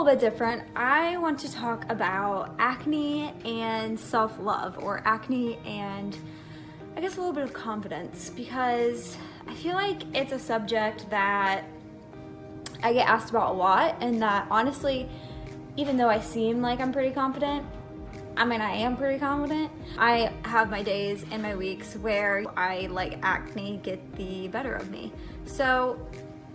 little bit different. I want to talk about acne and self-love, or acne and I guess a little bit of confidence, because I feel like it's a subject that I get asked about a lot, and that honestly, even though I seem like I'm pretty confident, I mean, I am pretty confident, I have my days and my weeks where I let acne get the better of me. So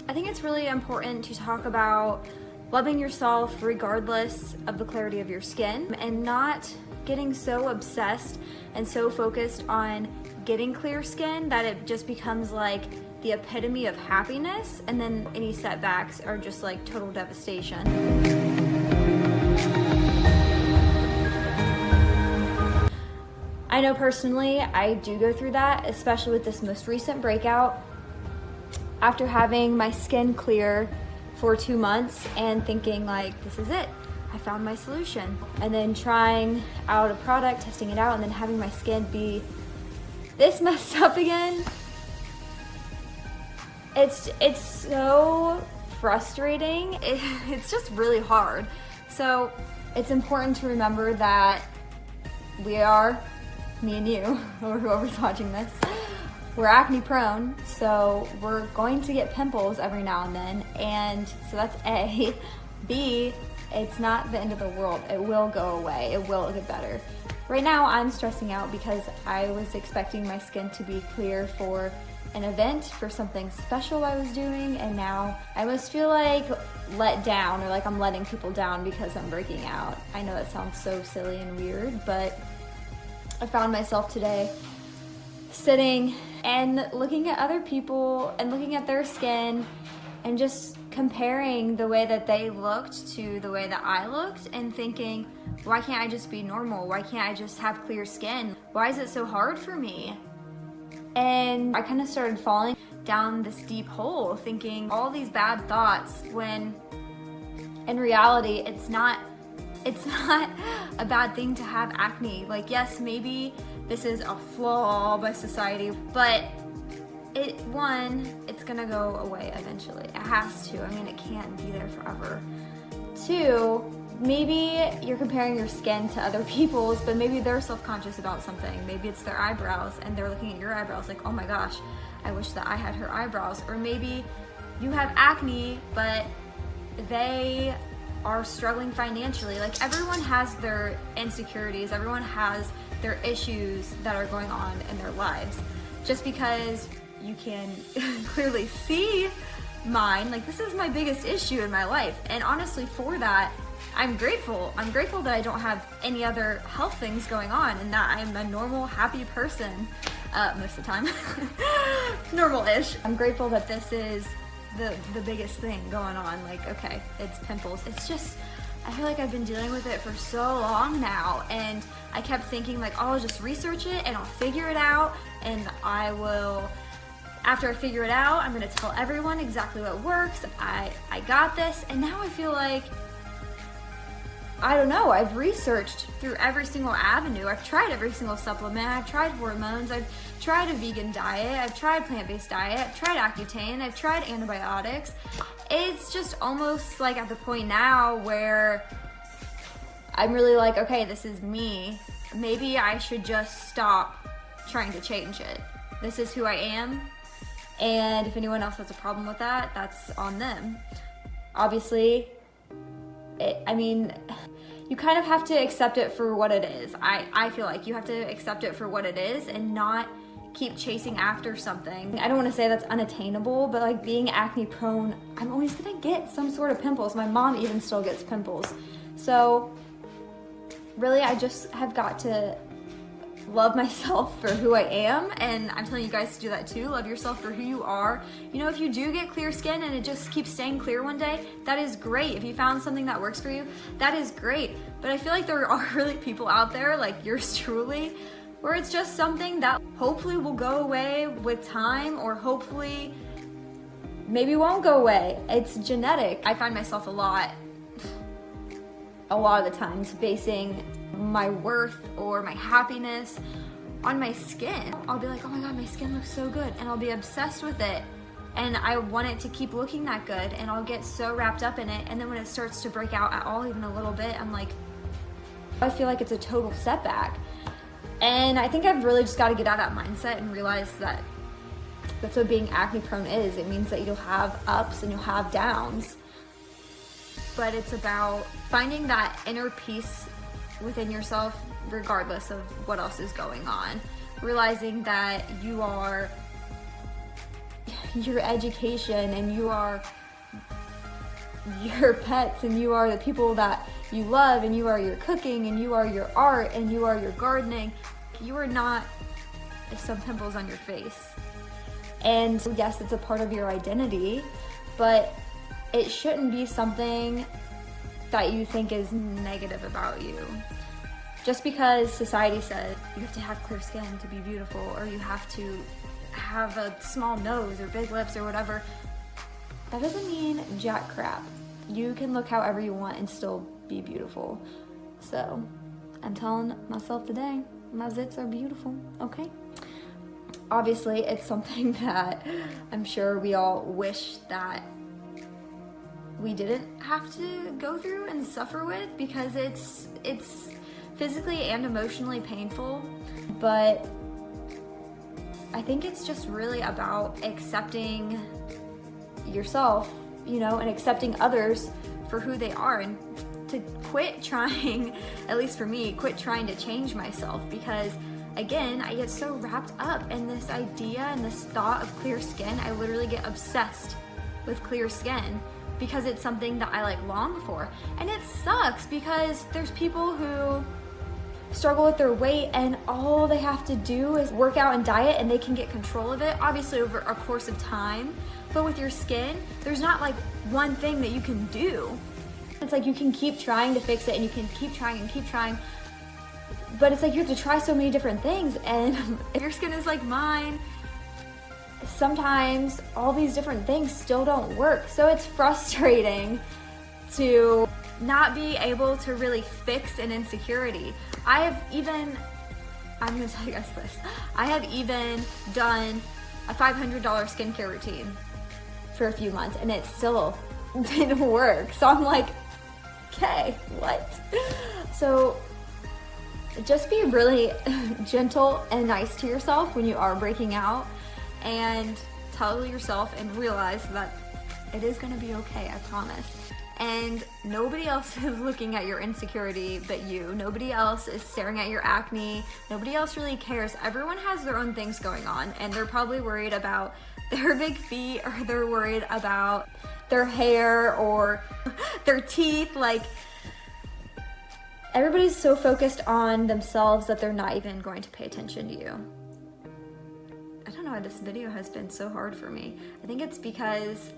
I think it's really important to talk about loving yourself regardless of the clarity of your skin, and not getting so obsessed and so focused on getting clear skin that it just becomes like the epitome of happiness, and then any setbacks are just like total devastation. I know personally I do go through that, especially with this most recent breakout. After having my skin clear for 2 months and thinking like, this is it, I found my solution. And then trying out a product, testing it out, and then having my skin be this messed up again. It's so frustrating. It's just really hard. So it's important to remember that we are, me and you, or whoever's watching this, we're acne prone, so we're going to get pimples every now and then, and so that's A. B, it's not the end of the world. It will go away. It will get better. Right now, I'm stressing out because I was expecting my skin to be clear for an event, for something special I was doing, and now I almost feel like let down, or like I'm letting people down because I'm breaking out. I know it sounds so silly and weird, but I found myself today sitting and looking at other people and looking at their skin and just comparing the way that they looked to the way that I looked, and thinking, why can't I just be normal? Why can't I just have clear skin? Why is it so hard for me? And I kind of started falling down this deep hole, thinking all these bad thoughts, when in reality it's not a bad thing to have acne. Like, yes, maybe this is a flaw by society, but it's gonna go away eventually. It has to. I mean, it can't be there forever. 2, maybe you're comparing your skin to other people's, but maybe they're self-conscious about something. Maybe it's their eyebrows, and they're looking at your eyebrows like, oh my gosh, I wish that I had her eyebrows. Or maybe you have acne, but they are struggling financially. Like, everyone has their insecurities, everyone has their issues that are going on in their lives. Just because you can clearly see mine, like, this is my biggest issue in my life, and honestly, for that, I'm grateful. I'm grateful that I don't have any other health things going on, and that I'm a normal, happy person most of the time. Normal-ish. I'm grateful that this is the biggest thing going on. Like, okay, it's pimples. It's just, I feel like I've been dealing with it for so long now, and I kept thinking like, oh, I'll just research it and I'll figure it out, and I will, after I figure it out, I'm gonna tell everyone exactly what works. I got this. And now I feel like, I don't know, I've researched through every single avenue. I've tried every single supplement. I've tried hormones. I've tried a vegan diet. I've tried plant-based diet. I've tried Accutane. I've tried antibiotics. It's just almost like at the point now where I'm really like, okay, this is me. Maybe I should just stop trying to change it. This is who I am. And if anyone else has a problem with that, that's on them. Obviously, I mean, you kind of have to accept it for what it is. I feel like you have to accept it for what it is and not keep chasing after something. I don't want to say that's unattainable, but like, being acne prone, I'm always gonna get some sort of pimples. My mom even still gets pimples. So really, I just have got to love myself for who I am, and I'm telling you guys to do that too. Love yourself for who you are. You know, if you do get clear skin and it just keeps staying clear one day, that is great. If you found something that works for you, that is great. But I feel like there are really people out there like yours truly, where it's just something that hopefully will go away with time, or hopefully maybe won't go away. It's genetic. I find myself a lot of the times basing my worth or my happiness on my skin. I'll be like, oh my god, my skin looks so good, and I'll be obsessed with it, and I want it to keep looking that good, and I'll get so wrapped up in it, and then when it starts to break out at all, even a little bit, I'm like, I feel like it's a total setback. And I think I've really just got to get out of that mindset and realize that that's what being acne prone is. It means that you'll have ups and you'll have downs, but it's about finding that inner peace within yourself regardless of what else is going on. Realizing that you are your education, and you are your pets, and you are the people that you love, and you are your cooking, and you are your art, and you are your gardening. You are not some pimples on your face. And yes, it's a part of your identity, but it shouldn't be something that you think is negative about you. Just because society says you have to have clear skin to be beautiful, or you have to have a small nose or big lips or whatever, that doesn't mean jack crap. You can look however you want and still be beautiful. So I'm telling myself today, my zits are beautiful, okay? Obviously, it's something that I'm sure we all wish that we didn't have to go through and suffer with, because it's physically and emotionally painful. But I think it's just really about accepting yourself, you know, and accepting others for who they are, and to quit trying, at least for me, quit trying to change myself, because again, I get so wrapped up in this idea and this thought of clear skin. I literally get obsessed with clear skin because it's something that I like long for. And it sucks because there's people who struggle with their weight and all they have to do is work out and diet, and they can get control of it, obviously over a course of time. But with your skin, there's not like one thing that you can do. It's like you can keep trying to fix it, and you can keep trying and keep trying, but it's like you have to try so many different things. And if your skin is like mine, sometimes all these different things still don't work. So it's frustrating to not be able to really fix an insecurity. I'm gonna tell you guys this, I have even done a $500 skincare routine for a few months, and it still didn't work. So I'm like, okay, what? So just be really gentle and nice to yourself when you are breaking out, and tell yourself and realize that it is gonna be okay, I promise. And nobody else is looking at your insecurity but you. Nobody else is staring at your acne. Nobody else really cares. Everyone has their own things going on, and they're probably worried about their big feet, or they're worried about their hair or their teeth. Like, everybody's so focused on themselves that they're not even going to pay attention to you. I don't know why this video has been so hard for me. I think it's because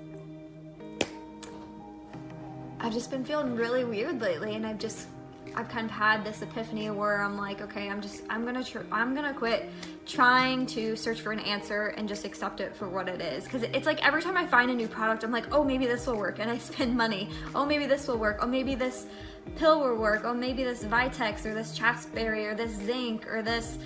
I've just been feeling really weird lately, and I've kind of had this epiphany where I'm like, okay, I'm gonna quit trying to search for an answer and just accept it for what it is. Because it's like every time I find a new product, I'm like, oh, maybe this will work, and I spend money. Oh, maybe this will work. Oh, maybe this pill will work. Oh, maybe this Vitex or this Chasteberry or this zinc or this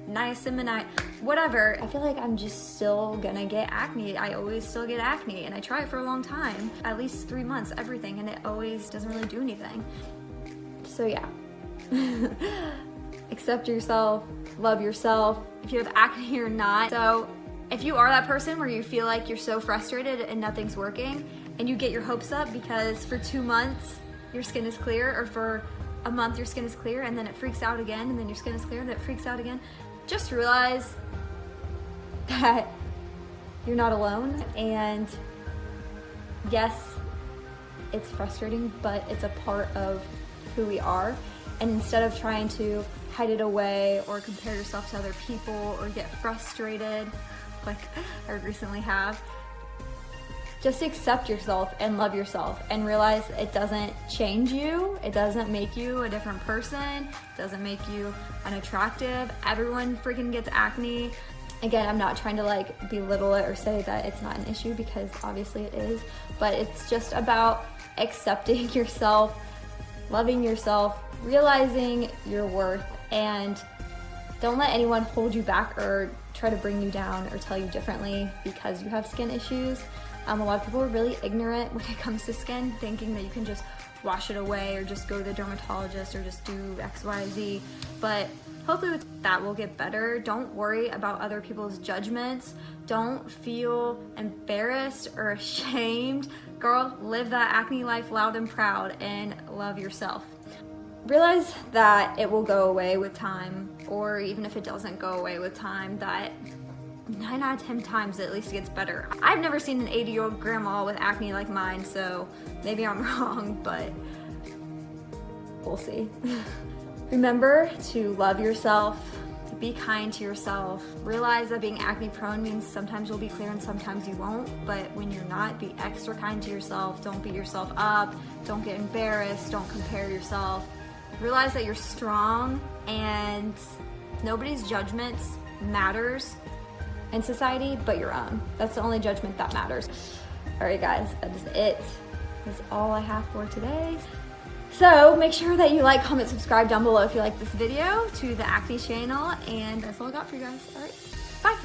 niacinamide, whatever. I feel like I'm just still gonna get acne. I always still get acne, and I try it for a long time, at least 3 months, everything, and it always doesn't really do anything. So yeah, accept yourself, love yourself, if you have acne or not. So if you are that person where you feel like you're so frustrated and nothing's working, and you get your hopes up because for 2 months your skin is clear, or for a month your skin is clear, and then it freaks out again, and then your skin is clear, and then it freaks out again, just realize that you're not alone. And yes, it's frustrating, but it's a part of who we are. And instead of trying to hide it away or compare yourself to other people or get frustrated like I recently have, just accept yourself and love yourself, and realize it doesn't change you. It doesn't make you a different person. It doesn't make you unattractive. Everyone freaking gets acne. Again, I'm not trying to like belittle it or say that it's not an issue, because obviously it is, but it's just about accepting yourself, loving yourself, realizing your worth, and Don't let anyone hold you back or try to bring you down or tell you differently because you have skin issues. A lot of people are really ignorant when it comes to skin, thinking that you can just wash it away or just go to the dermatologist or just do X, Y, Z. But hopefully with that will get better. Don't worry about other people's judgments. Don't feel embarrassed or ashamed. Girl, live that acne life loud and proud and love yourself. Realize that it will go away with time, or even if it doesn't go away with time, that 9 out of 10 times at least it gets better. I've never seen an 80-year-old grandma with acne like mine, so maybe I'm wrong, but we'll see. Remember to love yourself, to be kind to yourself. Realize that being acne prone means sometimes you'll be clear and sometimes you won't, but when you're not, be extra kind to yourself. Don't beat yourself up, don't get embarrassed, don't compare yourself. Realize that you're strong and nobody's judgments matters in society but your own. That's the only judgment that matters. All right guys, that is it. That's all I have for today. So make sure that you like, comment, subscribe down below if you like this video to the acne channel, and that's all I got for you guys. All right, bye.